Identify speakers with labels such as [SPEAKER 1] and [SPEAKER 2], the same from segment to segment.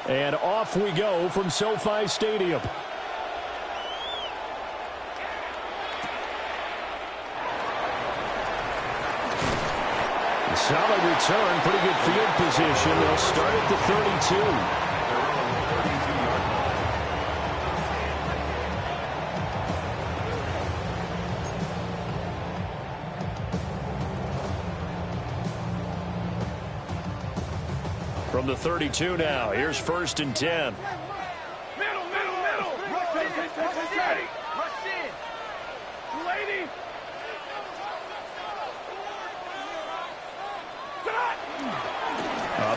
[SPEAKER 1] And off we go from SoFi Stadium. Solid return, pretty good field position. They'll start at the 32. From the 32 now, here's 1st and 10.
[SPEAKER 2] Middle. Rush in. Lady.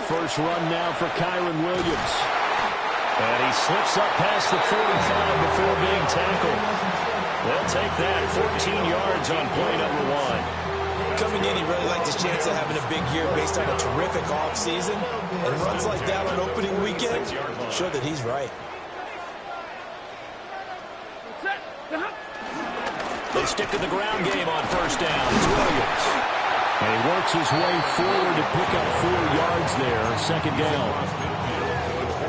[SPEAKER 1] First run now for Kyron Williams. And he slips up past the 45 before being tackled. They'll take that 14 yards on play number 1.
[SPEAKER 3] Coming in, he really liked his chance of having a big year based on a terrific offseason. And runs like that on opening weekend show that he's right.
[SPEAKER 1] They stick to the ground game on 1st down. It's Williams. And he works his way forward to pick up 4 yards there. 2nd down.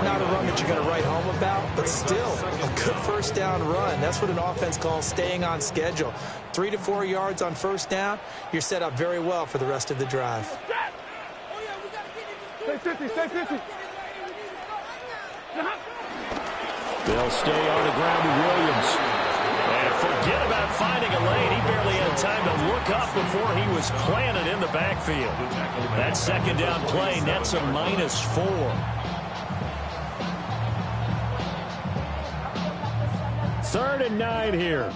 [SPEAKER 3] Not a run that you're going to write home about, but still a good 1st down run. That's what an offense calls staying on schedule. 3 to 4 yards on 1st down. You're set up very well for the rest of the drive.
[SPEAKER 2] Stay 50.
[SPEAKER 1] They'll stay on the ground with Williams. And forget about finding a lane. He barely had time to look up before he was planted in the backfield. That 2nd down play nets a -4. 3rd and 9 here.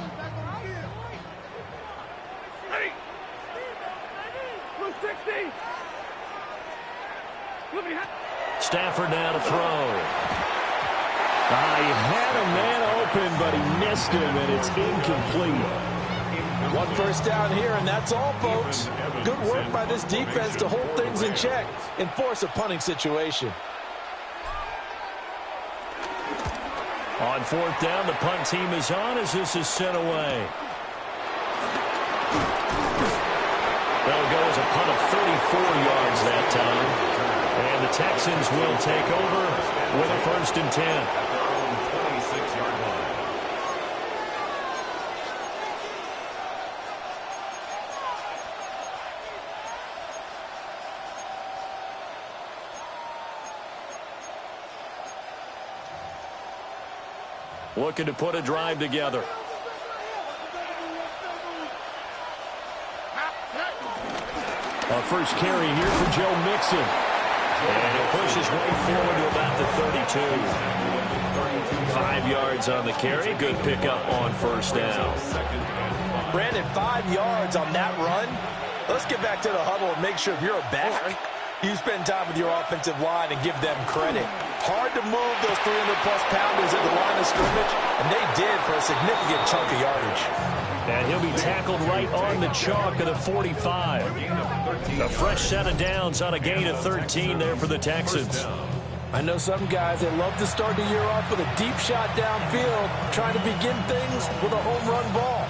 [SPEAKER 2] Ready. 60.
[SPEAKER 1] Stafford now to throw. He had a man open, but he missed him, and it's incomplete.
[SPEAKER 3] 1 first down here, and that's all, folks. Good work by this defense to hold things in check and force a punting situation.
[SPEAKER 1] On 4th down, the punt team is on as this is sent away. That'll go as a punt of 34 yards that time. And the Texans will take over with a 1st and 10. Looking to put a drive together. A first carry here for Joe Mixon. And he'll push his way forward to about the 32. 5 yards on the carry. Good pickup on 1st down.
[SPEAKER 3] Brandon, 5 yards on that run. Let's get back to the huddle and make sure if you're a back, you spend time with your offensive line and give them credit. Hard to move those 300-plus pounders at the line of scrimmage, and they did for a significant chunk of yardage.
[SPEAKER 1] And he'll be tackled right on the chalk of the 45. A fresh set of downs on a gain of 13 there for the Texans.
[SPEAKER 3] I know some guys that love to start the year off with a deep shot downfield, trying to begin things with a home run ball.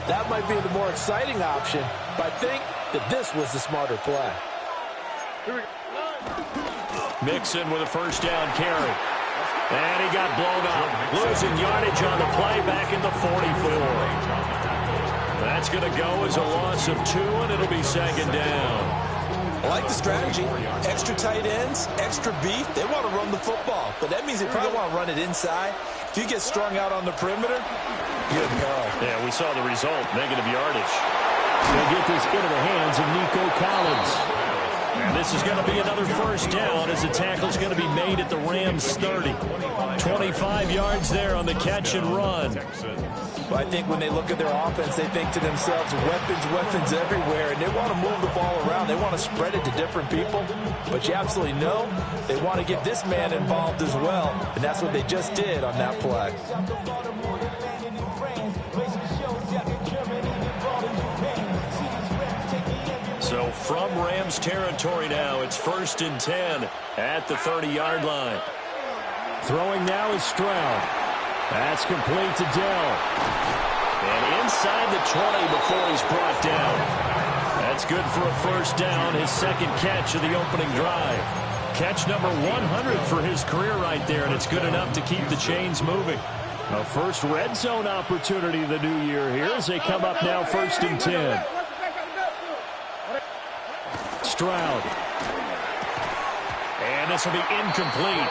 [SPEAKER 3] That might be the more exciting option, but I think that this was the smarter play.
[SPEAKER 1] Mixon with a 1st down carry. And he got blown up. Losing yardage on the play back in the 44. That's going to go as a loss of 2, and it'll be 2nd down.
[SPEAKER 3] I like the strategy. Extra tight ends, extra beef. They want to run the football, but that means they probably want to run it inside. If you get strung out on the perimeter, you're in peril.
[SPEAKER 1] Yeah, we saw the result, negative yardage. They'll get this into the hands of Nico Collins. And this is going to be another 1st down as the tackle's going to be made at the Rams' 30. 25 yards there on the catch and run.
[SPEAKER 3] Well, I think when they look at their offense, they think to themselves, weapons everywhere, and they want to move the ball around. They want to spread it to different people. But you absolutely know they want to get this man involved as well, and that's what they just did on that play.
[SPEAKER 1] So from Rams territory now, it's 1st and 10 at the 30-yard line. Throwing now is Stroud. That's complete to Dell. And inside the 20 before he's brought down. That's good for a 1st down, his 2nd catch of the opening drive. Catch number 100 for his career right there, and it's good enough to keep the chains moving. A first red zone opportunity of the new year here as they come up now 1st and 10. Stroud. And this will be incomplete.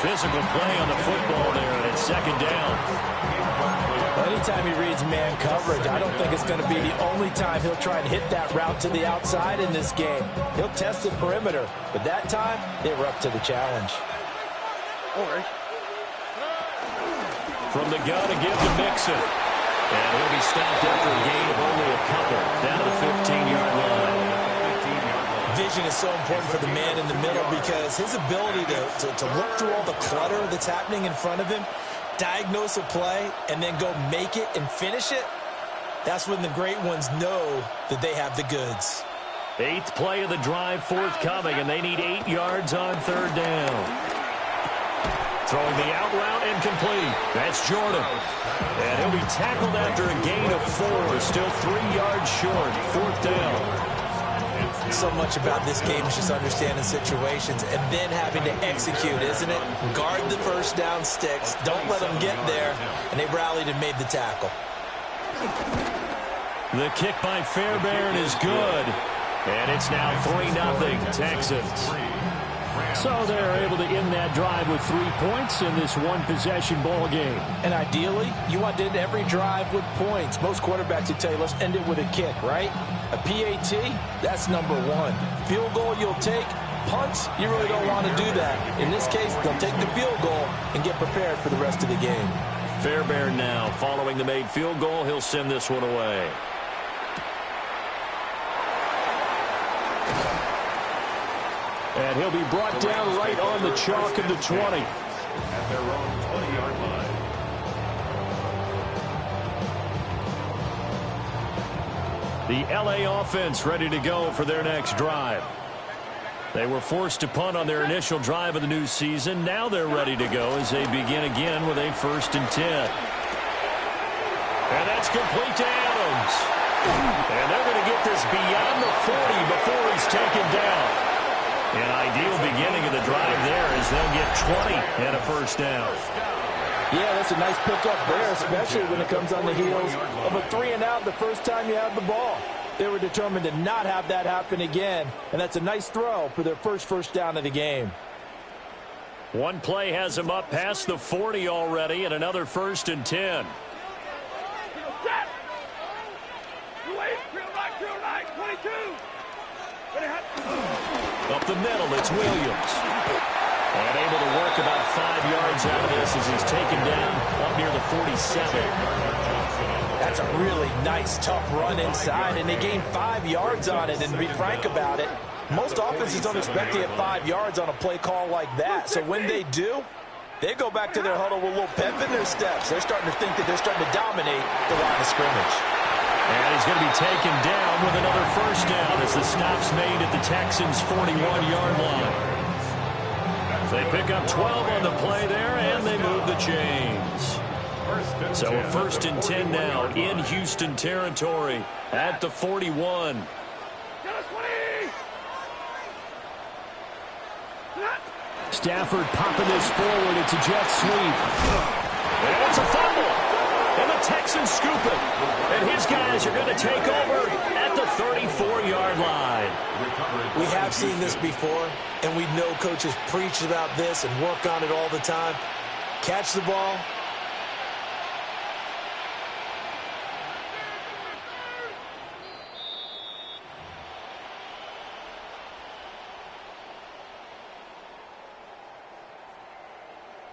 [SPEAKER 1] Physical play on the football there, and it's 2nd down.
[SPEAKER 3] Anytime he reads man coverage, I don't think it's going to be the only time he'll try and hit that route to the outside in this game. He'll test the perimeter, but that time, they were up to the challenge.
[SPEAKER 1] From the gun to give to Mixon. And he'll be stopped after a gain of only a couple, down to the 15-yard line.
[SPEAKER 3] Vision is so important for the man in the middle because his ability to look through all the clutter that's happening in front of him, diagnose a play, and then go make it and finish it, that's when the great ones know that they have the goods.
[SPEAKER 1] 8th play of the drive forthcoming, and they need 8 yards on 3rd down. Throwing the out route incomplete. That's Jordan. And he'll be tackled after a gain of 4, still 3 yards short, 4th down.
[SPEAKER 3] So much about this game is just understanding situations and then having to execute, isn't it? Guard the first down sticks. Don't let them get there. And they rallied and made the tackle.
[SPEAKER 1] The kick by Fairbairn is good. And it's now 3-0 Texans. So they're able to end that drive with 3 points in this one-possession ball game.
[SPEAKER 3] And ideally, you want to end every drive with points. Most quarterbacks would tell you, let's end it with a kick, right? A PAT, that's number 1. Field goal you'll take. Punts, you really don't want to do that. In this case, they'll take the field goal and get prepared for the rest of the game.
[SPEAKER 1] Fairbairn now, following the made field goal, he'll send this one away. And he'll be brought down right on the chalk of the 20.
[SPEAKER 2] At their own 20-yard line.
[SPEAKER 1] The LA offense ready to go for their next drive. They were forced to punt on their initial drive of the new season. Now they're ready to go as they begin again with a 1st and 10. And that's complete to Adams. And they're going to get this beyond the 40 before he's taken down. An ideal beginning of the drive there as they'll get 20 and a 1st down.
[SPEAKER 3] Yeah, that's a nice pickup there, especially when it comes on the heels of a 3-and-out the first time you have the ball. They were determined to not have that happen again, and that's a nice throw for their first down of the game.
[SPEAKER 1] One play has him up past the 40 already, and another 1st and 10. Up the middle, it's Williams. And able to work about 5 yards out of this as he's taken down up near the 47.
[SPEAKER 3] That's a really nice, tough run inside, and they gained 5 yards on it. And to be frank about it, most offenses don't expect to get 5 yards on a play call like that. So when they do, they go back to their huddle with a little pep in their steps. They're starting to think that they're starting to dominate the line of scrimmage.
[SPEAKER 1] And he's going to be taken down with another 1st down as the stop's made at the Texans' 41-yard line. They pick up 12 on the play there, and they move the chains. So a 1st and 10 now in Houston territory at the 41. Stafford popping this forward. It's a jet sweep. And it's a fumble. And the Texans scoop it. And his guys are going to take over at the 34-yard line.
[SPEAKER 3] We have seen this before, and we know coaches preach about this and work on it all the time. Catch the ball.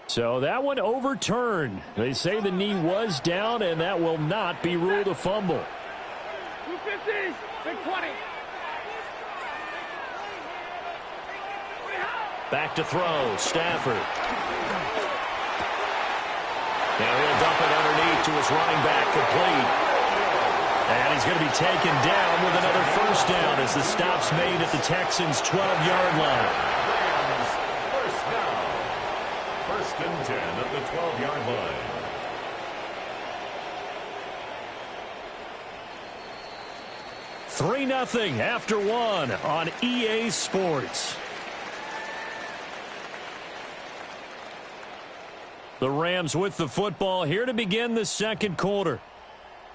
[SPEAKER 1] So that one overturned. They say the knee was down, and that will not be ruled a fumble.
[SPEAKER 2] 250, big 20.
[SPEAKER 1] Back to throw, Stafford. Now he'll dump it underneath to his running back, complete. And he's going to be taken down with another 1st down as the stop's made at the Texans' 12-yard line.
[SPEAKER 2] 1st and 10 at the 12-yard line.
[SPEAKER 1] Three 3-0 after one on EA Sports. The Rams with the football here to begin the second quarter,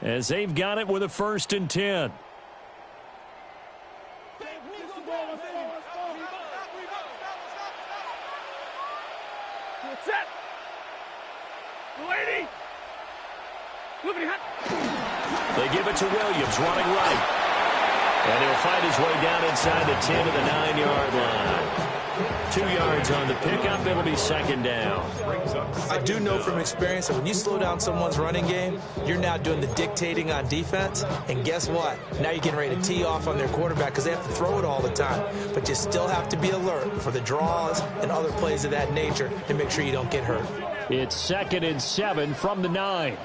[SPEAKER 1] as they've got it with a 1st and 10. They give it to Williams, running right. And he'll fight his way down inside the 10 to the 9-yard line. 2 yards on the pickup. It'll be 2nd down.
[SPEAKER 3] I do know from experience that when you slow down someone's running game, you're now doing the dictating on defense. And guess what? Now you're getting ready to tee off on their quarterback because they have to throw it all the time. But you still have to be alert for the draws and other plays of that nature to make sure you don't get hurt.
[SPEAKER 1] It's 2nd and 7 from the 9.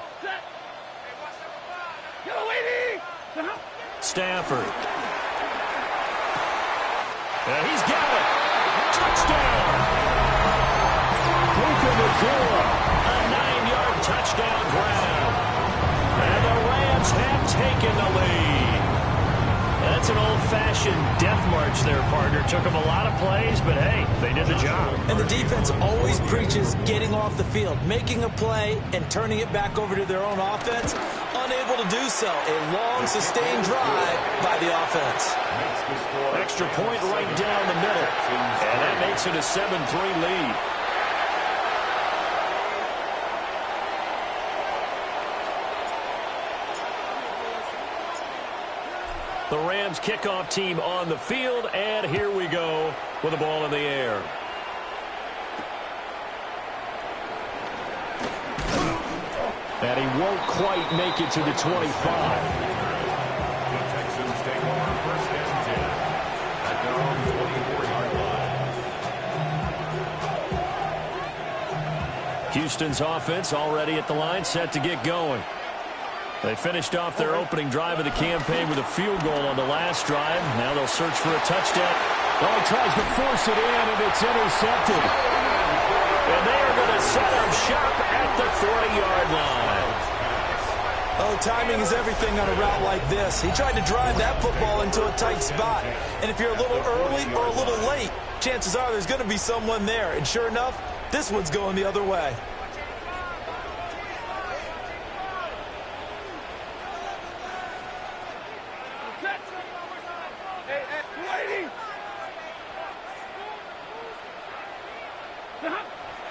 [SPEAKER 1] Stafford. He's got it. Touchdown. Puka Nacua. A 9-yard touchdown grab. And the Rams have taken the lead. That's an old-fashioned death march there, partner. Took them a lot of plays, but hey, they did the job.
[SPEAKER 3] And the defense always preaches getting off the field, making a play, and turning it back over to their own offense. Unable to do so. A long, sustained drive by the offense.
[SPEAKER 1] Extra point right down the middle. And that makes it a 7-3 lead. The Rams kickoff team on the field, and here we go with the ball in the air. And he won't quite make it to the 25.
[SPEAKER 2] The Texans take over 1st and 10 at their own 24-yard line.
[SPEAKER 1] Houston's offense already at the line, set to get going. They finished off their opening drive of the campaign with a field goal on the last drive. Now they'll search for a touchdown. Oh, he tries to force it in, and it's intercepted. And they are going to set up shop at the 40-yard line.
[SPEAKER 3] Oh, timing is everything on a route like this. He tried to drive that football into a tight spot. And if you're a little early or a little late, chances are there's going to be someone there. And sure enough, this one's going the other way.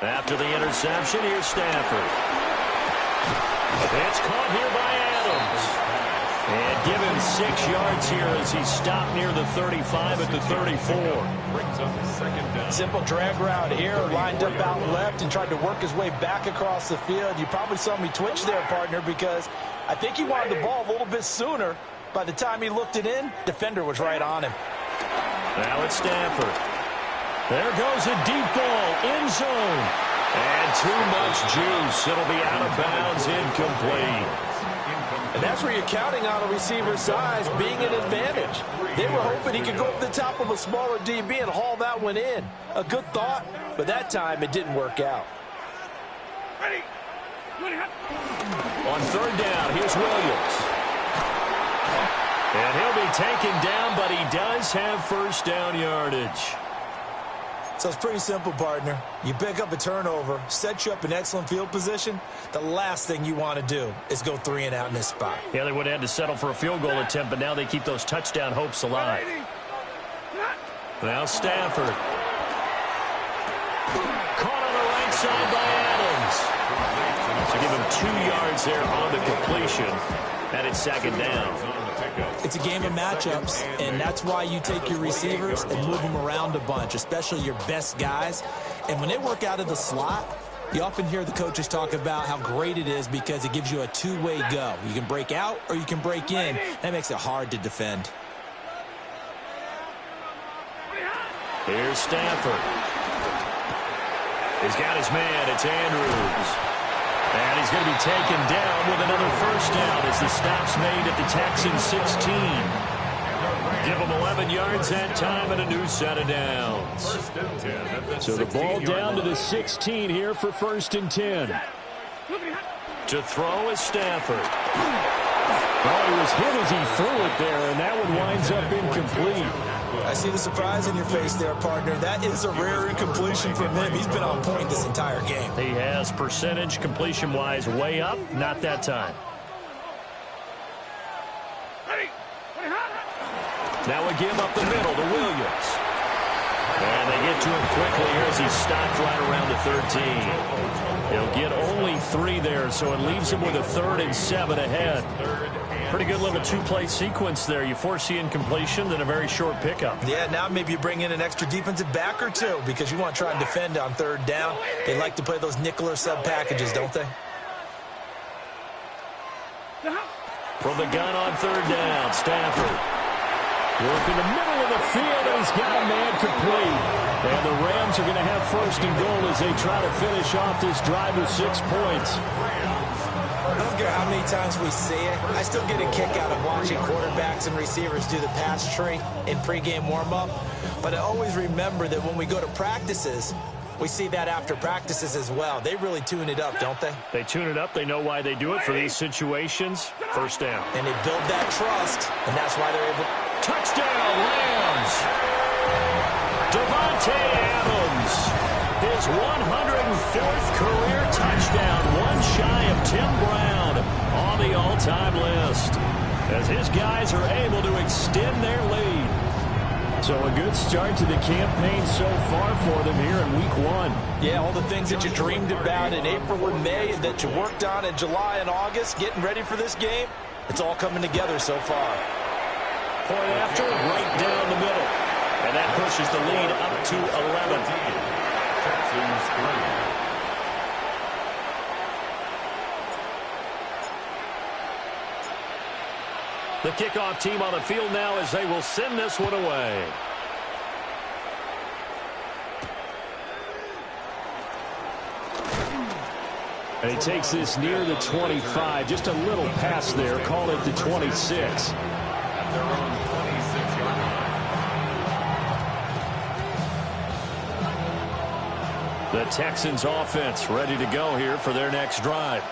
[SPEAKER 1] After the interception, here's Stafford. It's caught here by Adams. And given 6 yards here as he stopped near the 35 at the 34.
[SPEAKER 2] Brings up 2nd down.
[SPEAKER 3] Simple drag route here, lined up out left and tried to work his way back across the field. You probably saw me twitch there, partner, because I think he wanted the ball a little bit sooner. By the time he looked it in, defender was right on him.
[SPEAKER 1] Now it's Stafford. There goes a deep ball, end zone. And too much juice. It'll be out of bounds, incomplete.
[SPEAKER 3] And that's where you're counting on a receiver's size being an advantage. They were hoping he could go up the top of a smaller DB and haul that one in. A good thought, but that time it didn't work out.
[SPEAKER 1] On 3rd down, here's Williams. And he'll be taken down, but he does have 1st down yardage.
[SPEAKER 3] So it's pretty simple, partner. You pick up a turnover, set you up in excellent field position. The last thing you want to do is go 3 and out in this spot.
[SPEAKER 1] Yeah, they would have had to settle for a field goal attempt, but now they keep those touchdown hopes alive. Now Stafford. Caught on the right side by Adams. So give him 2 yards there on the completion. And it's 2nd down.
[SPEAKER 3] It's a game of matchups, and that's why you take your receivers and move them around a bunch, especially your best guys. And when they work out of the slot, you often hear the coaches talk about how great it is because it gives you a two-way go. You can break out or you can break in. That makes it hard to defend.
[SPEAKER 1] Here's Stafford. He's got his man. It's Andrews. And he's going to be taken down with another 1st down as the stop's made at the Texans 16. Give them 11 yards that time and a new set of downs. So the ball down to the 16 here for 1st and 10. To throw is Stafford. Oh, he was hit as he threw it there, and that one winds up incomplete.
[SPEAKER 3] I see the surprise in your face there, partner. That is a rare incompletion from him. He's been on point this entire game.
[SPEAKER 1] He has percentage completion-wise way up. Not that time. Now a give up the middle to Williams. And they get to him quickly here as he's stopped right around the 13. He'll get only 3 there, so it leaves him with a 3rd and 7 ahead. Pretty good little 2-play sequence there. You force the incompletion, then a very short pickup.
[SPEAKER 3] Yeah, now maybe you bring in an extra defensive back or two because you want to try and defend on 3rd down. They like to play those nickel or sub packages, don't they?
[SPEAKER 1] From the gun on 3rd down, Stafford. Work in the middle of the field, and he's got a man complete. And the Rams are going to have 1st and goal as they try to finish off this drive with 6 points.
[SPEAKER 3] I don't care how many times we see it. I still get a kick out of watching quarterbacks and receivers do the pass tree in pregame warm-up. But I always remember that when we go to practices, we see that after practices as well. They really tune it up, don't they?
[SPEAKER 1] They tune it up. They know why they do it for these situations. 1st down.
[SPEAKER 3] And they build that trust, and that's why they're able.
[SPEAKER 1] Touchdown, Rams! Devontae Adams, his 104th career touchdown, one shy of Tim Brown on the all-time list, as his guys are able to extend their lead. So a good start to the campaign so far for them here in Week 1.
[SPEAKER 3] Yeah, all the things that you dreamed about in April and May and that you worked on in July and August, getting ready for this game, it's all coming together so far.
[SPEAKER 1] Point after, right down the middle. And that pushes the lead up to 11. The kickoff team on the field now as they will send this one away. And he takes this near the 25. Just a little pass there. Call it the 26.
[SPEAKER 2] Their own 26-yard line.
[SPEAKER 1] The Texans offense ready to go here for their next drive.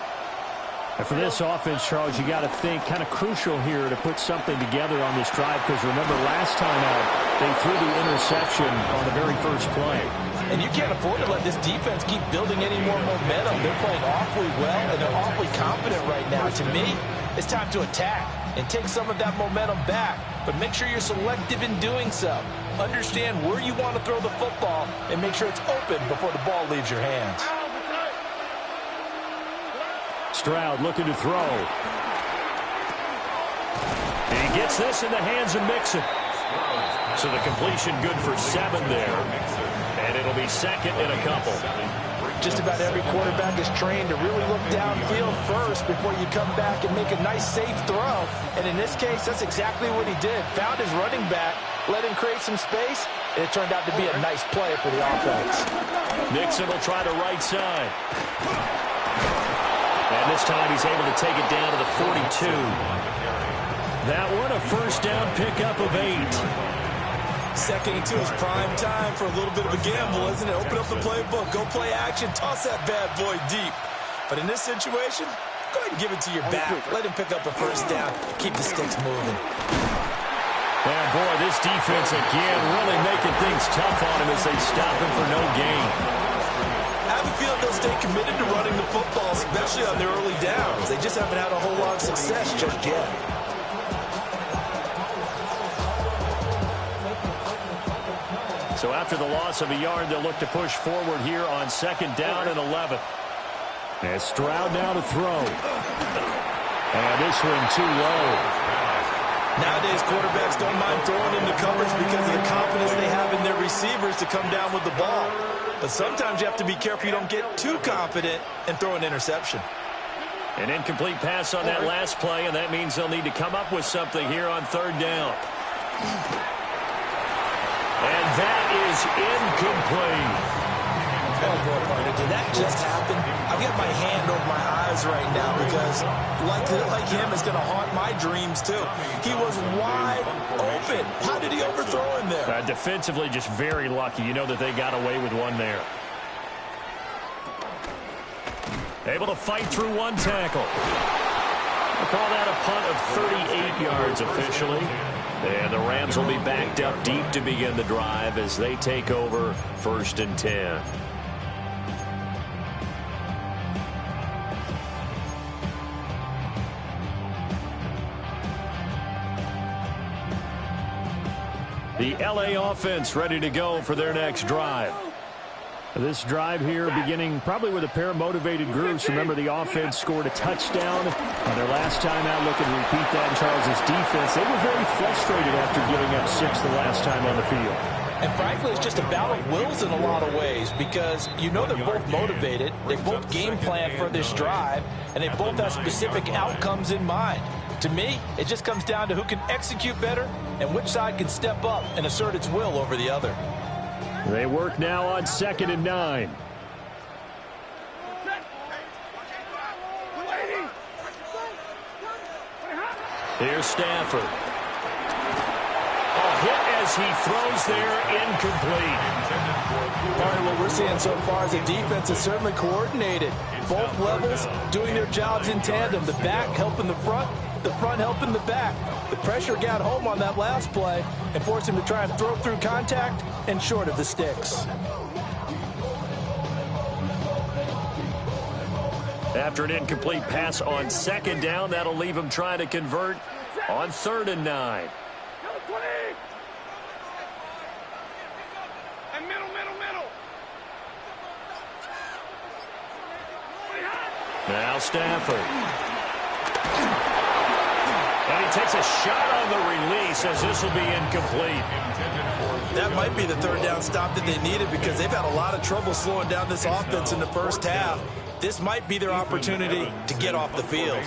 [SPEAKER 1] And for this offense, Charles, you got to think kind of crucial here to put something together on this drive, because remember last time out they threw the interception on the very first play.
[SPEAKER 3] And you can't afford to let this defense keep building any more momentum. They're playing awfully well, and they're awfully confident right now. To me, it's time to attack and take some of that momentum back, but make sure you're selective in doing so. Understand where you want to throw the football and make sure it's open before the ball leaves your hands.
[SPEAKER 1] Stroud looking to throw. And he gets this in the hands of Mixon. So the completion good for 7 there. And it'll be 2nd and a couple.
[SPEAKER 3] Just about every quarterback is trained to really look downfield first before you come back and make a nice, safe throw. And in this case, that's exactly what he did. Found his running back, let him create some space, and it turned out to be a nice play for the offense.
[SPEAKER 1] Mixon will try the right side. And this time he's able to take it down to the 42. That one a 1st down pickup of 8.
[SPEAKER 3] 2nd and 2 is prime time for a little bit of a gamble, isn't it? Open up the playbook, go play action, toss that bad boy deep. But in this situation, go ahead and give it to your back. Let him pick up a 1st down, keep the sticks moving.
[SPEAKER 1] And boy, this defense again really making things tough on him as they stop him for no gain.
[SPEAKER 3] I have a feeling they'll stay committed to running the football, especially on their early downs. They just haven't had a whole lot of success just yet.
[SPEAKER 1] So after the loss of a yard, they'll look to push forward here on 2nd down and 11. And Stroud now to throw. And this one too low.
[SPEAKER 3] Nowadays, quarterbacks don't mind throwing into coverage because of the confidence they have in their receivers to come down with the ball. But sometimes you have to be careful you don't get too confident and throw an interception.
[SPEAKER 1] An incomplete pass on that last play, and that means they'll need to come up with something here on 3rd down. And that is incomplete.
[SPEAKER 3] Oh, boy, partner, did that just happen? I've got my hand over my eyes right now because, like him, it's going to haunt my dreams, too. He was wide open. How did he overthrow him there?
[SPEAKER 1] Defensively, just very lucky. You know that they got away with one there. Able to fight through one tackle. We'll call that a punt of 38 yards officially. And the Rams will be backed up deep to begin the drive as they take over 1st and 10. The LA offense ready to go for their next drive.
[SPEAKER 4] This drive here beginning probably with a pair of motivated groups. Remember, the offense scored a touchdown on their last time out. Looking to repeat that in Charles' defense. They were very frustrated after giving up 6 the last time on the field.
[SPEAKER 3] And frankly, it's just a battle of wills in a lot of ways because you know they're both motivated. They both game plan for this drive, and they both have specific outcomes in mind. To me, it just comes down to who can execute better and which side can step up and assert its will over the other.
[SPEAKER 4] They work now on 2nd and 9.
[SPEAKER 1] Here's Stafford. A hit as he throws there, incomplete.
[SPEAKER 3] Part of what we're seeing so far is the defense is certainly coordinated. Both levels doing their jobs in tandem. The back helping the front helping the back. The pressure got home on that last play and forced him to try and throw through contact and short of the sticks.
[SPEAKER 1] After an incomplete pass on 2nd down, that'll leave him trying to convert on 3rd and 9. Now Stafford. And he takes a shot on the release as this will be incomplete.
[SPEAKER 3] That might be the 3rd down stop that they needed because they've had a lot of trouble slowing down this offense in the first half. This might be their opportunity to get off the field.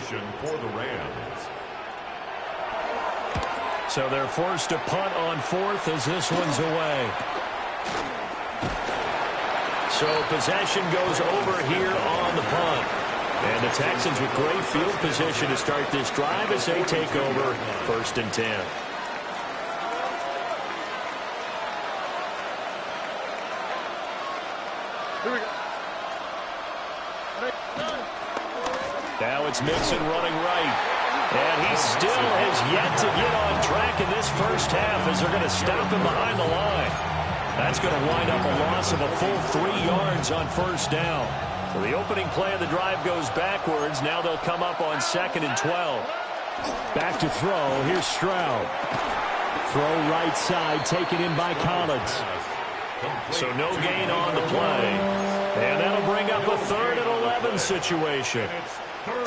[SPEAKER 1] So they're forced to punt on 4th as this one's away. So possession goes over here on the punt. And the Texans with great field position to start this drive as they take over 1st and 10.
[SPEAKER 2] Here we go.
[SPEAKER 1] Now it's Mixon running right. And he still has yet to get on track in this first half as they're going to stop him behind the line. That's going to wind up a loss of a full 3 yards on 1st down. So the opening play of the drive goes backwards. Now they'll come up on 2nd and 12.
[SPEAKER 4] Back to throw. Here's Stroud. Throw right side, taken in by Collins.
[SPEAKER 1] So no gain on the play. And that'll bring up a 3rd and 11 situation.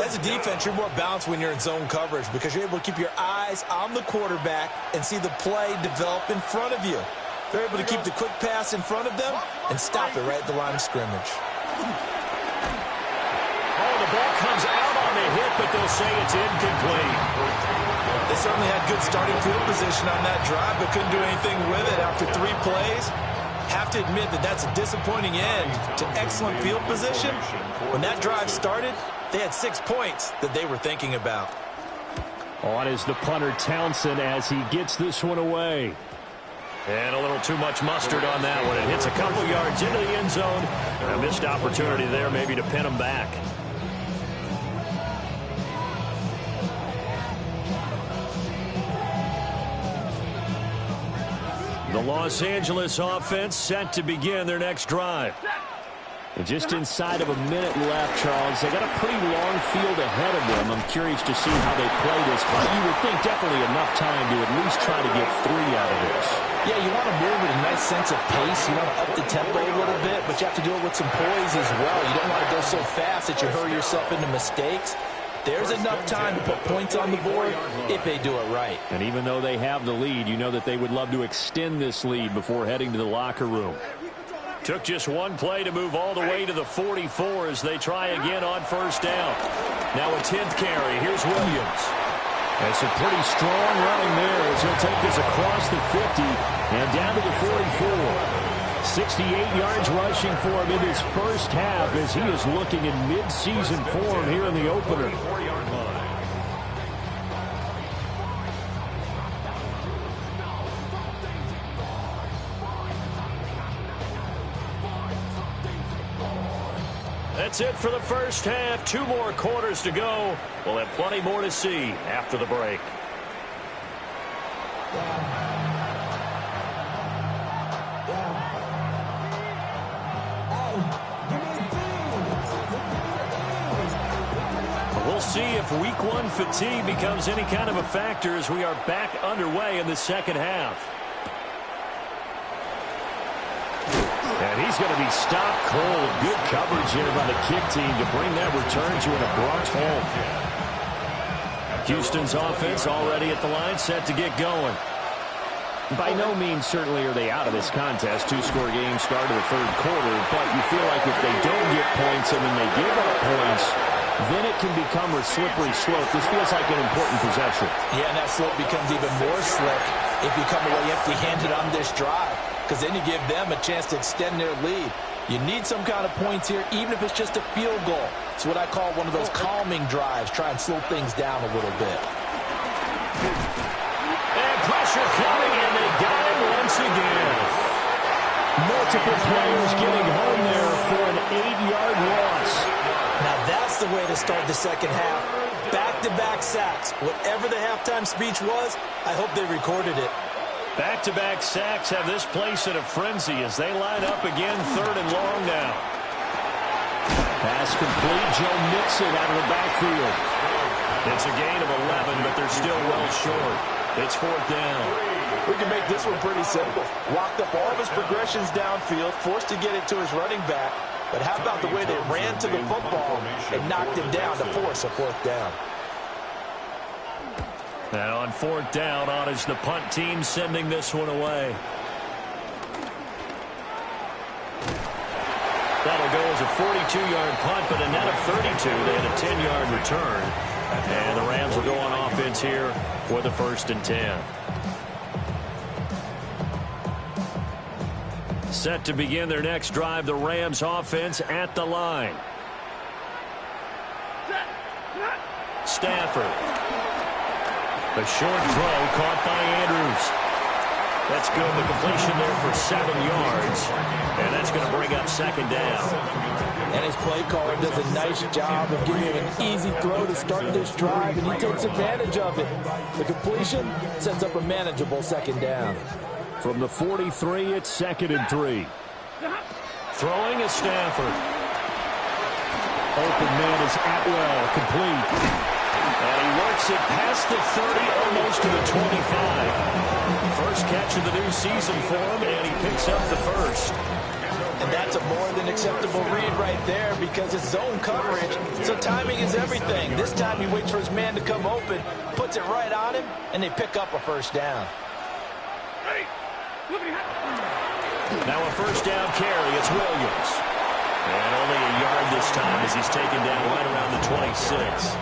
[SPEAKER 3] As a defense, you're more balanced when you're in zone coverage because you're able to keep your eyes on the quarterback and see the play develop in front of you. They're able to keep the quick pass in front of them and stop it right at the line of scrimmage.
[SPEAKER 1] Oh, the ball comes out on the hit, but they'll say it's incomplete.
[SPEAKER 3] They certainly had good starting field position on that drive, but couldn't do anything with it after 3 plays. Have to admit that that's a disappointing end to excellent field position. When that drive started, they had 6 points that they were thinking about.
[SPEAKER 4] On is the punter Townsend as he gets this one away.
[SPEAKER 1] And a little too much mustard on that one. It hits a couple yards into the end zone. A missed opportunity there maybe to pin them back. The Los Angeles offense set to begin their next drive.
[SPEAKER 4] And just inside of a minute left, Charles. They got a pretty long field ahead of them. I'm curious to see how they play this, but you would think definitely enough time to at least try to get 3 out of this.
[SPEAKER 3] Yeah, you want to move with a nice sense of pace. You want to up the tempo a little bit, but you have to do it with some poise as well. You don't want to go so fast that you hurry yourself into mistakes. There's enough time to put points on the board if they do it right.
[SPEAKER 4] And even though they have the lead, you know that they would love to extend this lead before heading to the locker room.
[SPEAKER 1] Took just one play to move all the way to the 44 as they try again on 1st down. Now a 10th carry. Here's Williams.
[SPEAKER 4] That's a pretty strong running there as he'll take this across the 50 and down to the 44. 68 yards rushing for him in his first half as he is looking in mid-season form here in the opener.
[SPEAKER 1] That's it for the first half. 2 more quarters to go. We'll have plenty more to see after the break. see if week one fatigue becomes any kind of a factor as we are back underway in the second half. And he's going to be stopped cold. Good coverage here by the kick team to bring that return to an abrupt halt. Houston's offense already at the line, set to get going. By no means certainly are they out of this contest. Two-score game start of the third quarter, but you feel like if they don't get points and then they give up points, then it can become a slippery slope. This feels like an important possession.
[SPEAKER 3] Yeah, and that slope becomes even more slick if you come away empty-handed on this drive, because then you give them a chance to extend their lead. You need some kind of points here, even if it's just a field goal. It's what I call one of those calming drives. Try and slow things down a little bit.
[SPEAKER 1] And pressure coming, and they got him once again. Multiple players getting home there for an 8-yard loss.
[SPEAKER 3] Now that's the way to start the second half. Back-to-back sacks. Whatever the halftime speech was, I hope they recorded it.
[SPEAKER 1] Back-to-back sacks have this place in a frenzy as they line up again, third and long now.
[SPEAKER 4] Pass complete. Joe Mixon out of the backfield.
[SPEAKER 1] It's a gain of 11, but they're still well short. It's fourth down.
[SPEAKER 3] We can make this one pretty simple. Walked up all of his progressions downfield, forced to get it to his running back. But how about the way they ran to the football and knocked him down to force a fourth down?
[SPEAKER 1] Now on fourth down, on is the punt team sending this one away. That'll go as a 42-yard punt, but a net of 32. They had a 10-yard return. And the Rams will go on offense here for the 1st and 10. Set to begin their next drive, the Rams offense at the line. Stafford. The short throw caught by Andrews. That's good. The completion there for 7 yards. And that's going to bring up second down.
[SPEAKER 3] And his play caller does a nice job of giving him an easy throw to start this drive, and he takes advantage of it. The completion sets up a manageable second down.
[SPEAKER 4] From the 43, it's 2nd and 3.
[SPEAKER 1] Throwing is Stafford.
[SPEAKER 4] Open man is Atwell, complete.
[SPEAKER 1] And he works it past the 30, almost to the 25. First catch of the new season for him, and he picks up the first.
[SPEAKER 3] And that's a more than acceptable read right there because it's zone coverage, so timing is everything. This time he waits for his man to come open, puts it right on him, and they pick up a first down.
[SPEAKER 1] Now a first down carry, it's Williams. And only a yard this time as he's taken down right around the 26.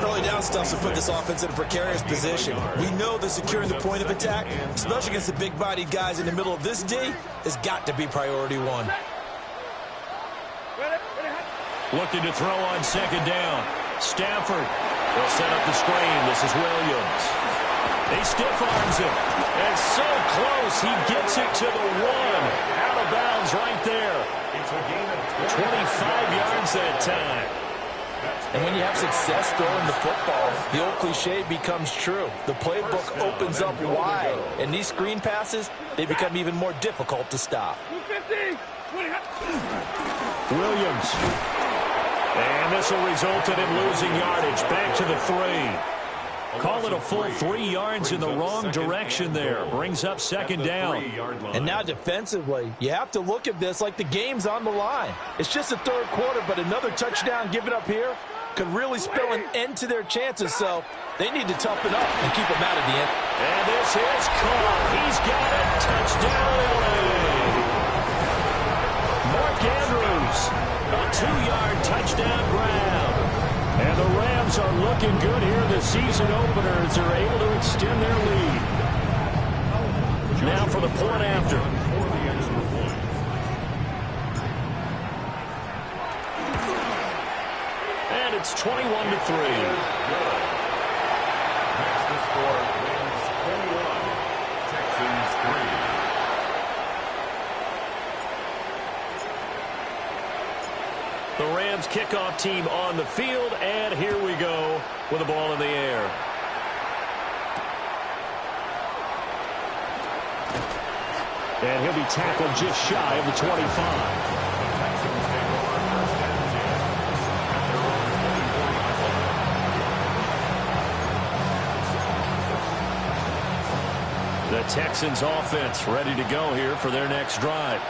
[SPEAKER 3] Early down stuff to put this offense in a precarious position. We know that securing the point of attack, especially against the big-bodied guys in the middle of this D, has got to be priority one.
[SPEAKER 1] Looking to throw on second down. Stafford will set up the screen. This is Williams. He stiff arms it. And so close, he gets it to the 1. Out of bounds right there. 25 yards that time.
[SPEAKER 3] And when you have success throwing the football, the old cliche becomes true. The playbook opens up wide, and these screen passes, they become even more difficult to stop.
[SPEAKER 1] Williams. And this will result in him losing yardage. Back to the 3. Call it a full 3 yards in the wrong direction there. Brings up second down.
[SPEAKER 3] And now defensively, you have to look at this like the game's on the line. It's just the third quarter, but another touchdown given up here could really spell an end to their chances, so they need to toughen up and keep them out of the end.
[SPEAKER 1] And this is caught. He's got it. Touchdown, LA. Mark Andrews, a 2-yard touchdown grab. And the Rams are looking good here in the season opener as they're able to extend their lead. Now for the point after. And it's 21-3.
[SPEAKER 2] Next to score, Rams 21, Texans 3.
[SPEAKER 1] The Rams kickoff team on the field, and here we go with the ball in the air.
[SPEAKER 4] And he'll be tackled just shy of the 25.
[SPEAKER 1] The Texans offense ready to go here for their next drive.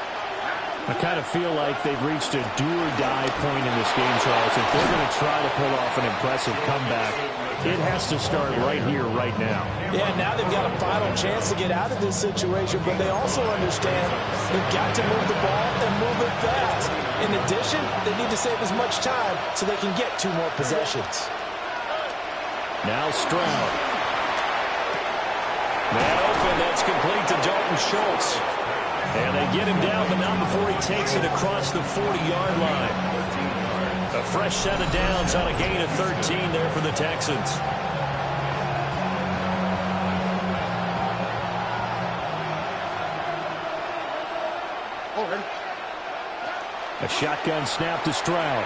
[SPEAKER 4] I kind of feel like they've reached a do-or-die point in this game, Charles. If they're going to try to pull off an impressive comeback, it has to start right here, right now.
[SPEAKER 3] Yeah, now they've got a final chance to get out of this situation, but they also understand they've got to move the ball and move it fast. In addition, they need to save as much time so they can get 2 more possessions.
[SPEAKER 1] Now Stroud. Man open, that's complete to Dalton Schultz. And they get him down, but not before he takes it across the 40-yard line. A fresh set of downs on a gain of 13 there for the Texans.
[SPEAKER 4] A shotgun snap to Stroud.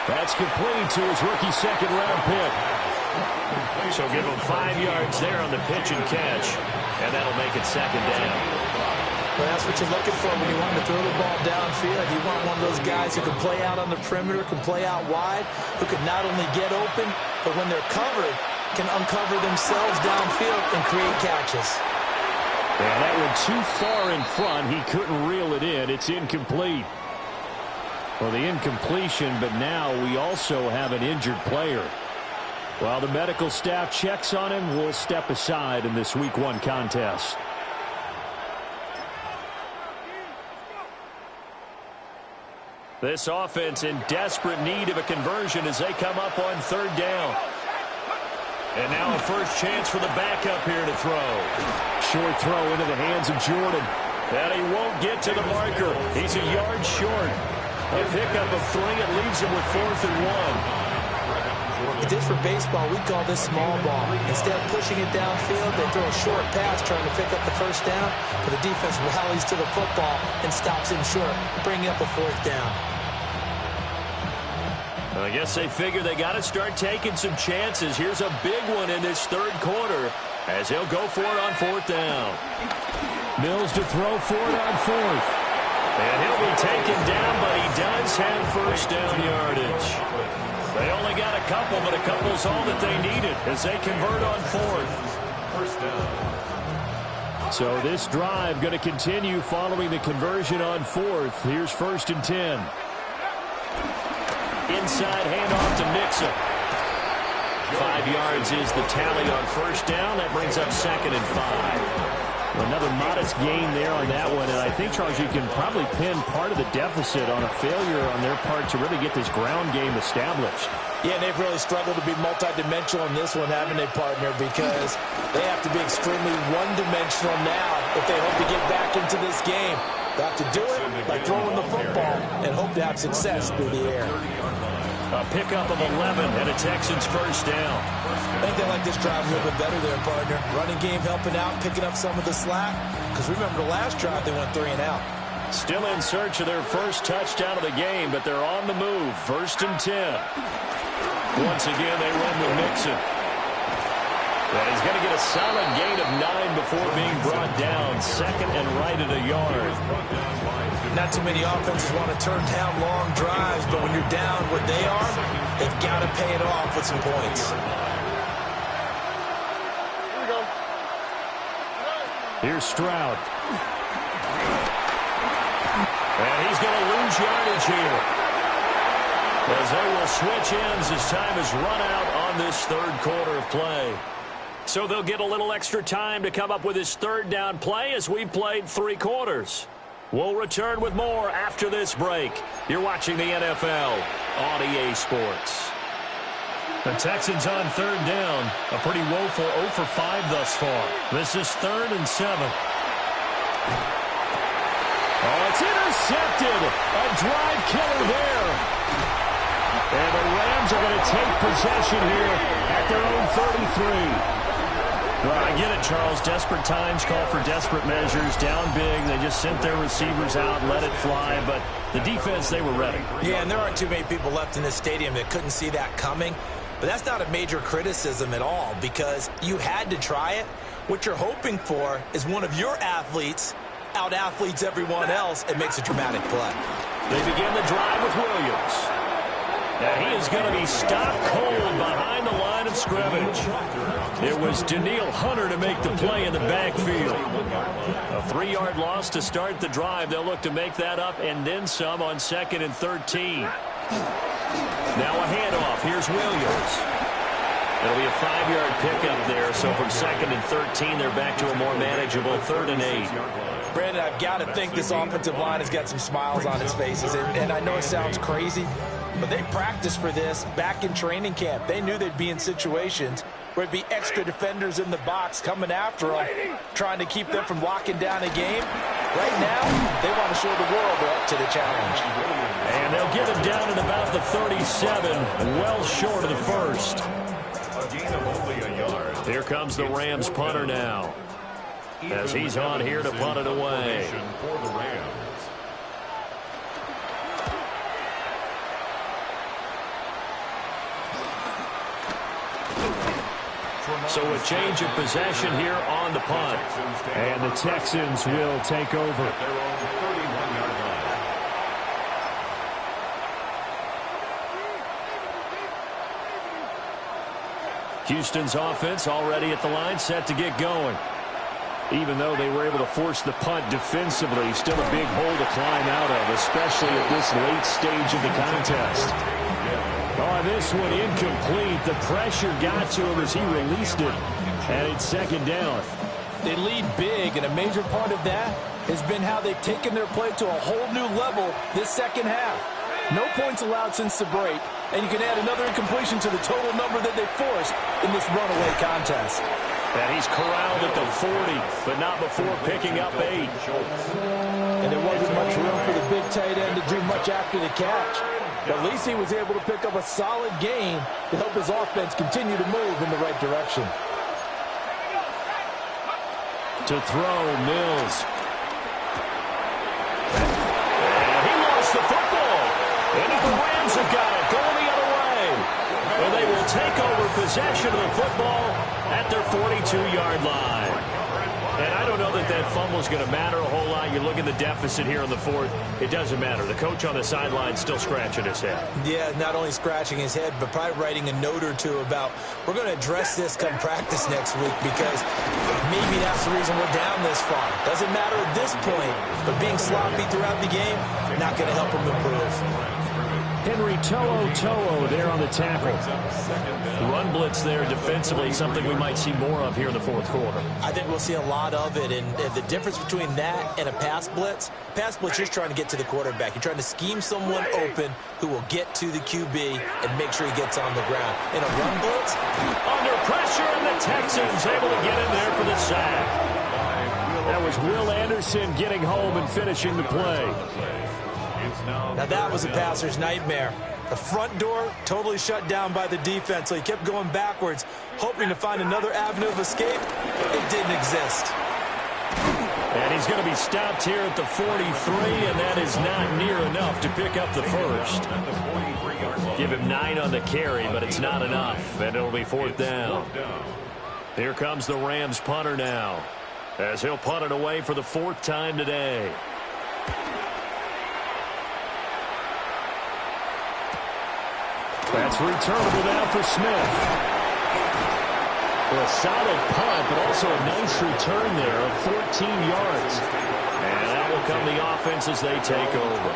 [SPEAKER 4] That's complete to his rookie second-round pick.
[SPEAKER 1] So give him 5 yards there on the pitch and catch, and that'll make it second down.
[SPEAKER 3] Well, that's what you're looking for when you want to throw the ball downfield. You want one of those guys who can play out on the perimeter, can play out wide, who can not only get open, but when they're covered, can uncover themselves downfield and create catches.
[SPEAKER 4] Yeah, that went too far in front. He couldn't reel it in. It's incomplete. Well, the incompletion, but now we also have an injured player. While the medical staff checks on him, we'll step aside in this Week 1 contest.
[SPEAKER 1] This offense in desperate need of a conversion as they come up on 3rd down. And now a first chance for the backup here to throw.
[SPEAKER 4] Short throw into the hands of Jordan.
[SPEAKER 1] And he won't get to the marker. He's a yard short. A pickup of 3. It leaves him with 4th and 1.
[SPEAKER 3] If this were baseball, we call this small ball. Instead of pushing it downfield, they throw a short pass trying to pick up the first down, but the defense rallies to the football and stops him short, bringing up a 4th down.
[SPEAKER 1] I guess they figure they got to start taking some chances. Here's a big one in this 3rd quarter as he'll go for it on 4th down.
[SPEAKER 4] Mills to throw for it on 4th.
[SPEAKER 1] And he'll be taken down, but he does have first down yardage. They only got a couple, but a couple's all that they needed as they convert on 4th.
[SPEAKER 2] First down.
[SPEAKER 4] So this drive going to continue following the conversion on 4th. Here's 1st and 10.
[SPEAKER 1] Inside handoff to Mixon. 5 yards is the tally on 1st down. That brings up 2nd and 5.
[SPEAKER 4] Another modest gain there on that one, and I think, Charles, you can probably pin part of the deficit on a failure on their part to really get this ground game established.
[SPEAKER 3] Yeah, and they've really struggled to be multidimensional in this one, haven't they, partner? Because they have to be extremely one-dimensional now if they hope to get back into this game. They have to do it by throwing the football and hope to have success through the air.
[SPEAKER 1] A pickup of 11 and a Texans first down.
[SPEAKER 3] I think they like this drive a little bit better there, partner. Running game helping out, picking up some of the slack. Because remember the last drive, they went 3 and out.
[SPEAKER 1] Still in search of their first touchdown of the game, but they're on the move. 1st and 10. Once again, they run with Mixon. And he's going to get a solid gain of 9 before being brought down. 2nd and right at a yard.
[SPEAKER 3] Not too many offenses want to turn down long drives, but when you're down what they are, they've got to pay it off with some points.
[SPEAKER 4] Here's Stroud.
[SPEAKER 1] And he's going to lose yardage here, as they will switch ends as time is run out on this 3rd quarter of play. So they'll get a little extra time to come up with his 3rd down play as we've played 3 quarters. We'll return with more after this break. You're watching the NFL on EA Sports. The Texans on 3rd down. A pretty woeful 0 for 5 thus far. This is 3rd and 7.
[SPEAKER 4] Oh, it's intercepted. A drive killer there. And the Rams are going to take possession here at their own 33.
[SPEAKER 1] Well, I get it, Charles. Desperate times call for desperate measures. Down big. They just sent their receivers out, let it fly. But the defense, they were ready.
[SPEAKER 3] Yeah, and there aren't too many people left in this stadium that couldn't see that coming. But that's not a major criticism at all because you had to try it. What you're hoping for is one of your athletes out-athletes everyone else and makes a dramatic play.
[SPEAKER 1] They begin the drive with Williams. Now he is going to be stopped cold behind the line of scrimmage. It was Danielle Hunter to make the play in the backfield. A 3-yard loss to start the drive. They'll look to make that up and then some on 2nd and 13. Now a handoff. Here's Williams. It'll be a 5-yard pickup there. So from 2nd and 13, they're back to a more manageable 3rd and 8.
[SPEAKER 3] Brandon, I've got to think this offensive line has got some smiles on its faces. And I know it sounds crazy, but they practiced for this back in training camp. They knew they'd be in situations where it'd be extra defenders in the box coming after them, trying to keep them from locking down a game. Right now, they want to show the world they're up to the challenge.
[SPEAKER 1] And they'll get him down at about the 37, well short of the first.
[SPEAKER 2] A gain of only a yard.
[SPEAKER 1] Here comes the Rams punter now, as he's on here to punt it away.
[SPEAKER 2] For the Rams.
[SPEAKER 1] So a change of possession here on the punt.
[SPEAKER 4] And the Texans will take over.
[SPEAKER 2] Their own 31-yard line.
[SPEAKER 1] Houston's offense already at the line, set to get going. Even though they were able to force the punt defensively, still a big hole to climb out of, especially at this late stage of the contest. Oh, this one incomplete. The pressure got to him as he released it, and it's 2nd down.
[SPEAKER 3] They lead big, and a major part of that has been how they've taken their play to a whole new level this second half. No points allowed since the break, and you can add another incompletion to the total number that they forced in this runaway contest.
[SPEAKER 1] And he's corralled at the 40, but not before picking up 8.
[SPEAKER 3] And there wasn't much room for the big tight end to do much after the catch. But at least he was able to pick up a solid gain to help his offense continue to move in the right direction.
[SPEAKER 1] To throw, Mills. And he lost the football. And now the Rams have got it, going the other way. And they will take over possession of the football at their 42-yard line. And I don't know that that fumble is going to matter a whole lot. You look at the deficit here in the 4th. It doesn't matter. The coach on the sideline still scratching his head.
[SPEAKER 3] Yeah, not only scratching his head, but probably writing a note or two about, we're going to address this come practice next week because maybe that's the reason we're down this far. Doesn't matter at this point, but being sloppy throughout the game, not going to help him improve.
[SPEAKER 4] Henry To'o there on the tackle.
[SPEAKER 1] Run blitz there defensively, something we might see more of here in the 4th quarter.
[SPEAKER 3] I think we'll see a lot of it, and the difference between that and a pass blitz you're trying to get to the quarterback. You're trying to scheme someone open who will get to the QB and make sure he gets on the ground. In a run blitz,
[SPEAKER 1] under pressure, and the Texans able to get in there for the sack.
[SPEAKER 4] That was Will Anderson getting home and finishing the play.
[SPEAKER 3] Now that was a passer's nightmare. The front door totally shut down by the defense, so he kept going backwards, hoping to find another avenue of escape. It didn't exist.
[SPEAKER 1] And he's going to be stopped here at the 43, and that is not near enough to pick up the first. Give him 9 on the carry, but it's not enough, and it'll be 4th down. Here comes the Rams punter now, as he'll punt it away for the 4th time today.
[SPEAKER 4] That's returnable now for Smith.
[SPEAKER 1] Well, a solid punt, but also a nice return there of 14 yards. And that will come the offense as they take over.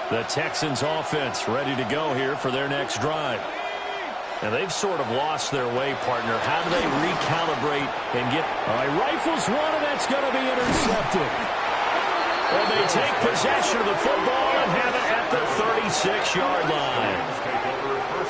[SPEAKER 1] The Texans offense ready to go here for their next drive. And they've sort of lost their way, partner. How do they recalibrate and get...
[SPEAKER 4] All right, rifles one, and that's going to be intercepted.
[SPEAKER 1] And they take possession of the football and have it at the 36-yard line.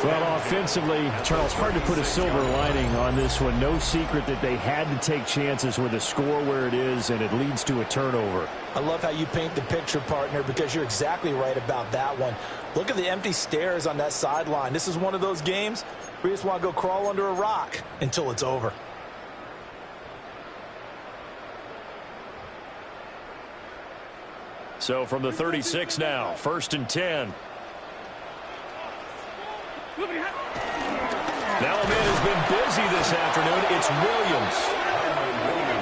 [SPEAKER 4] Well, offensively, Charles, hard to put a silver lining on this one. No secret that they had to take chances with the score where it is, and it leads to a turnover.
[SPEAKER 3] I love how you paint the picture, partner, because you're exactly right about that one. Look at the empty stairs on that sideline. This is one of those games where you just want to go crawl under a rock until it's over.
[SPEAKER 1] So from the 36 now, 1st and 10. Now a man has been busy this afternoon. It's Williams.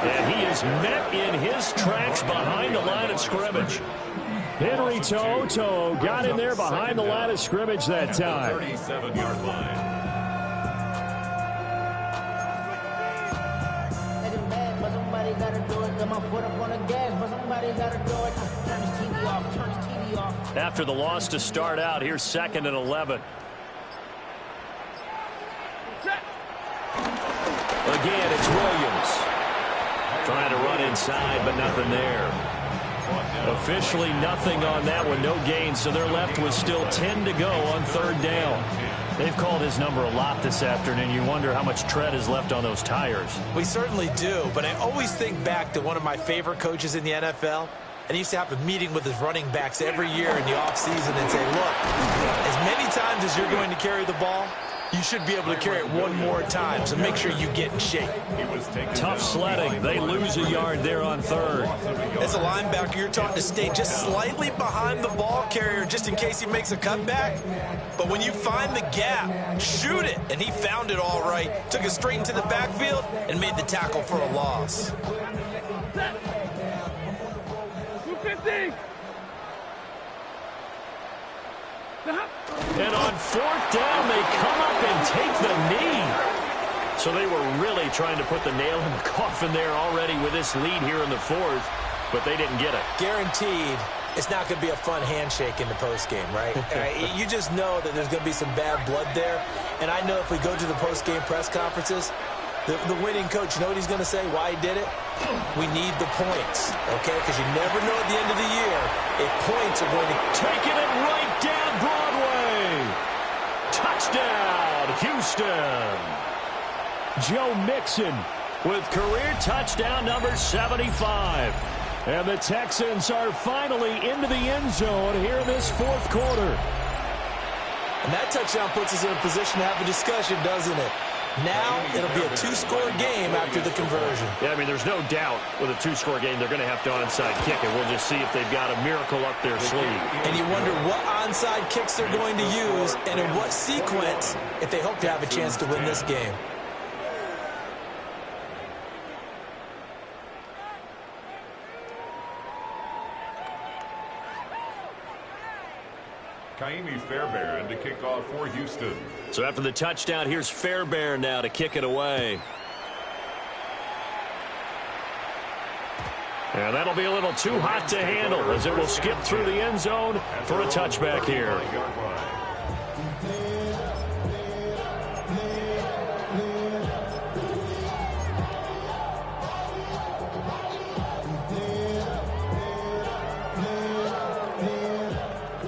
[SPEAKER 1] And he is met in his tracks behind the line of scrimmage.
[SPEAKER 4] Henry To'oTo'o got in there behind the line of scrimmage that time.
[SPEAKER 2] 37-yard line.
[SPEAKER 1] After the loss to start out, here's 2nd and 11. Again, it's Williams. Trying to run inside, but nothing there. Officially nothing on that one, no gain, so they're left with still 10 to go on 3rd down. They've called his number a lot this afternoon. You wonder how much tread is left on those tires.
[SPEAKER 3] We certainly do, but I always think back to one of my favorite coaches in the NFL, and he used to have a meeting with his running backs every year in the offseason and say, look, as many times as you're going to carry the ball, you should be able to carry it one more time, so make sure you get in shape.
[SPEAKER 1] Tough sledding. They lose a yard there on 3rd.
[SPEAKER 3] As a linebacker, you're taught to stay just slightly behind the ball carrier just in case he makes a cutback. But when you find the gap, shoot it. And he found it all right. Took it straight into the backfield and made the tackle for a loss.
[SPEAKER 5] 250.
[SPEAKER 1] And on 4th down, they come up and take the knee. So they were really trying to put the nail in the coffin there already with this lead here in the 4th, but they didn't get it.
[SPEAKER 3] Guaranteed, it's not going to be a fun handshake in the postgame, right? You just know that there's going to be some bad blood there. And I know if we go to the postgame press conferences, the winning coach, you know what he's going to say, why he did it? We need the points, okay? Because you never know at the end of the year if points are going to...
[SPEAKER 1] Taking it right down Broadway. Touchdown, Houston.
[SPEAKER 4] Joe Mixon
[SPEAKER 1] With career touchdown number 75.
[SPEAKER 4] And the Texans are finally into the end zone here in this 4th quarter.
[SPEAKER 3] And that touchdown puts us in a position to have a discussion, doesn't it? Now it'll be a 2-score game after the conversion.
[SPEAKER 1] Yeah, I mean, there's no doubt with a 2-score game they're going to have to onside kick it. We'll just see if they've got a miracle up their sleeve.
[SPEAKER 3] And you wonder what onside kicks they're going to use and in what sequence if they hope to have a chance to win this game.
[SPEAKER 2] Kaimi Fairbairn to kick off for Houston.
[SPEAKER 1] So after the touchdown, here's Fairbairn now to kick it away. And that'll be a little too hot to handle as it will skip through the end zone for a touchback here.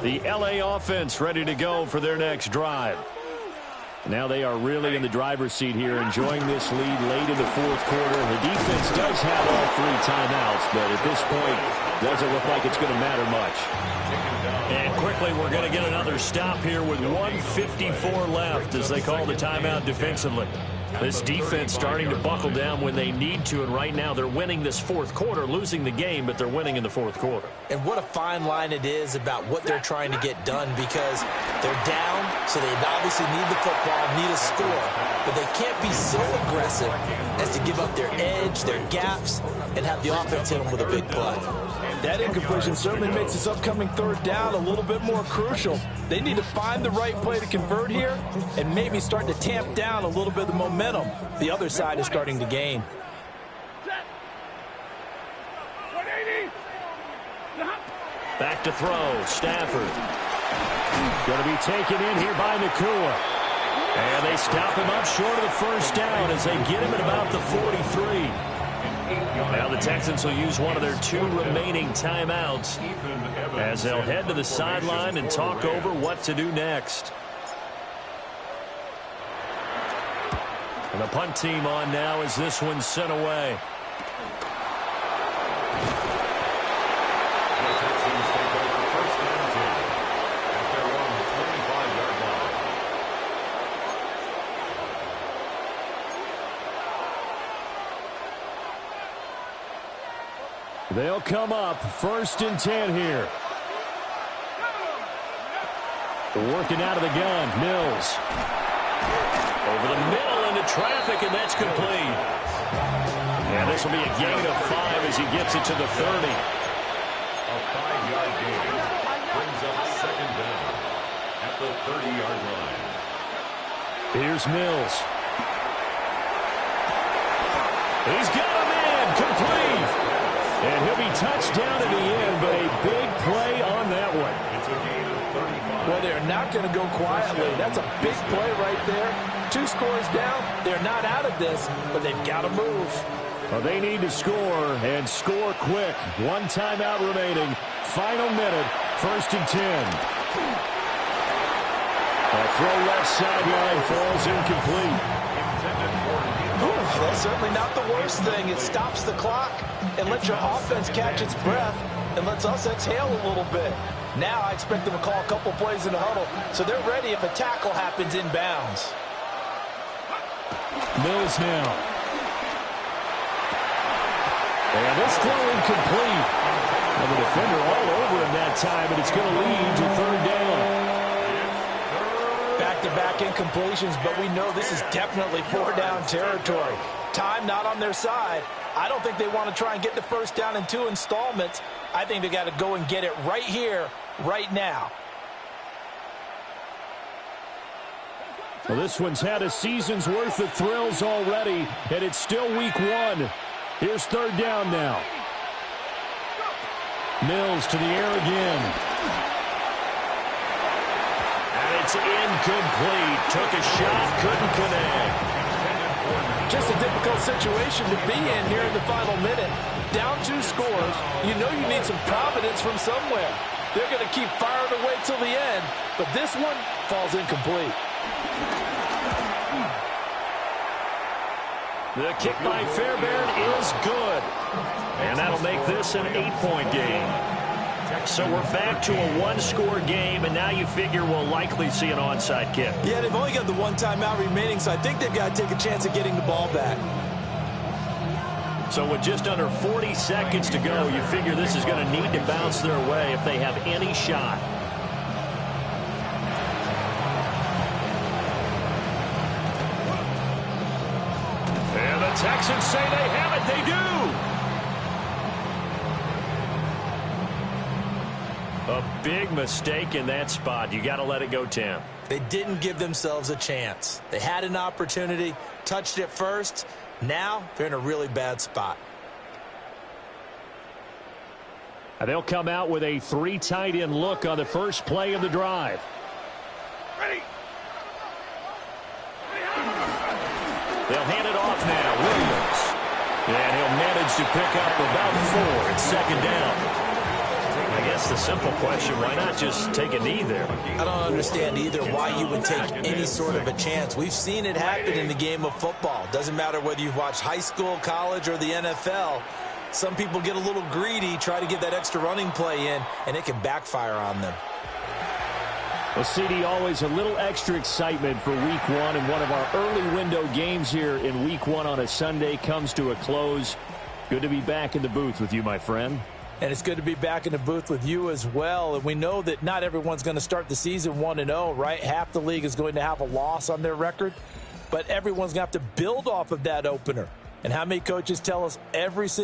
[SPEAKER 1] The LA offense ready to go for their next drive. Now they are really in the driver's seat here, enjoying this lead late in the 4th quarter. The defense does have all 3 timeouts, but at this point, doesn't look like it's going to matter much. And quickly, we're going to get another stop here with 1:54 left as they call the timeout defensively. This defense starting to buckle down when they need to, and right now they're winning this 4th quarter, losing the game, but they're winning in the 4th quarter.
[SPEAKER 3] And what a fine line it is about what they're trying to get done, because they're down, so they obviously need the football, need a score, but they can't be so aggressive as to give up their edge, their gaps, and have the offense hit them with a big play.
[SPEAKER 6] That incompletion certainly makes this upcoming 3rd down a little bit more crucial. They need to find the right play to convert here and maybe start to tamp down a little bit of the momentum the other side is starting to gain.
[SPEAKER 1] Back to throw, Stafford. Going to be taken in here by Nakua. And they stop him up short of the 1st down as they get him at about the 43. Now the Texans will use one of their 2 remaining timeouts as they'll head to the sideline and talk over what to do next. And the punt team on now as this one's sent away.
[SPEAKER 2] The Texans take over 1st and 10 at their own 25-yard line.
[SPEAKER 4] They'll come up 1st and 10 here. Working out of the gun, Mills.
[SPEAKER 1] Over the middle into traffic, and that's complete. And this will be a gain of 5 as he gets it to the 30.
[SPEAKER 2] A 5-yard gain brings up second down at the 30-yard line.
[SPEAKER 1] Here's Mills. He's got him in, complete. And he'll be touched down in the end, but a big play on that one.
[SPEAKER 2] It's a gain of 35.
[SPEAKER 6] Well, they're not going to go quietly. That's a big play right there. 2 scores down. They're not out of this, but they've got to move.
[SPEAKER 1] Well, they need to score, and score quick. 1 timeout remaining. Final minute, 1st and 10. A throw left sideline falls incomplete.
[SPEAKER 6] That's certainly not the worst thing. It stops the clock and lets your offense catch its breath and lets us exhale a little bit. Now I expect them to call a couple plays in the huddle, so they're ready if a tackle happens inbounds.
[SPEAKER 1] Mills now. And this throw incomplete. And the defender all over him that time, and it's going to lead to 3rd down.
[SPEAKER 6] Back-to-back incompletions, but we know this is definitely 4-down territory. Time not on their side. I don't think they want to try and get the first down in 2 installments. I think they got to go and get it right here, right now.
[SPEAKER 1] Well, this one's had a season's worth of thrills already, and it's still week 1. Here's 3rd down now. Mills to the air again. And it's incomplete. Took a shot, couldn't connect.
[SPEAKER 6] Just a difficult situation to be in here in the final minute. Down 2 scores. You know you need some providence from somewhere. They're going to keep firing away till the end, but this one falls incomplete.
[SPEAKER 1] The kick by Fairbairn is good. And that'll make this an 8-point game. So we're back to a 1-score game, and now you figure we'll likely see an onside kick.
[SPEAKER 6] Yeah, they've only got the 1 timeout remaining, so I think they've got to take a chance of getting the ball back.
[SPEAKER 1] So with just under 40 seconds to go, you figure this is going to need to bounce their way if they have any shot. And the Texans say they have it. They do. A big mistake in that spot. You got to let it go, Tim.
[SPEAKER 6] They didn't give themselves a chance. They had an opportunity, touched it first. Now they're in a really bad spot.
[SPEAKER 1] And they'll come out with a 3 tight end look on the first play of the drive.
[SPEAKER 5] Ready.
[SPEAKER 1] They'll hand it off now. Williams. And he'll manage to pick up about 4. It's 2nd down. I guess the simple question, why not just take a knee there?
[SPEAKER 6] I don't understand either why you would take any sort of a chance. We've seen it happen in the game of football. Doesn't matter whether you've watched high school, college, or the NFL. Some people get a little greedy, try to get that extra running play in, and it can backfire on them.
[SPEAKER 1] Well, CD, always a little extra excitement for week 1, and one of our early window games here in week 1 on a Sunday comes to a close. Good to be back in the booth with you, my friend.
[SPEAKER 6] And it's good to be back in the booth with you as well. And we know that not everyone's going to start the season 1-0, right? Half the league is going to have a loss on their record. But everyone's going to have to build off of that opener. And how many coaches tell us every single